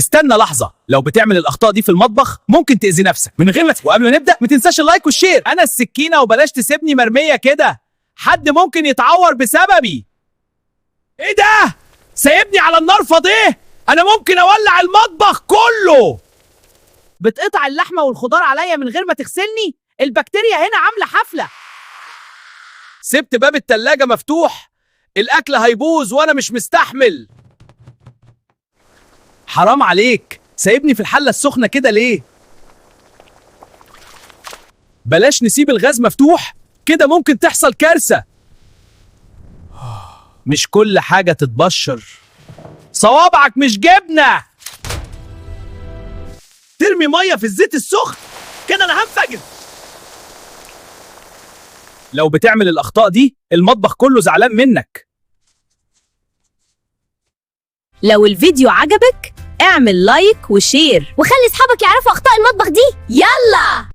استنى لحظة، لو بتعمل الأخطاء دي في المطبخ ممكن تأذي نفسك من غير ما وقبل ما نبدأ ما تنساش اللايك والشير. أنا السكينة وبلاش تسيبني مرمية كده، حد ممكن يتعور بسببي. إيه ده؟ سايبني على النار فاضيه؟ أنا ممكن أولع المطبخ كله. بتقطع اللحمة والخضار عليا من غير ما تغسلني؟ البكتيريا هنا عاملة حفلة. سبت باب التلاجة مفتوح، الأكل هيبوظ وأنا مش مستحمل. حرام عليك، سايبني في الحلة السخنة كده ليه؟ بلاش نسيب الغاز مفتوح كده، ممكن تحصل كارثة. مش كل حاجة تتبشر، صوابعك مش جبنة. ترمي مية في الزيت السخن كده أنا هنفجر. لو بتعمل الأخطاء دي المطبخ كله زعلان منك. لو الفيديو عجبك اعمل لايك وشير وخلي اصحابك يعرفوا اخطاء المطبخ دي. يلا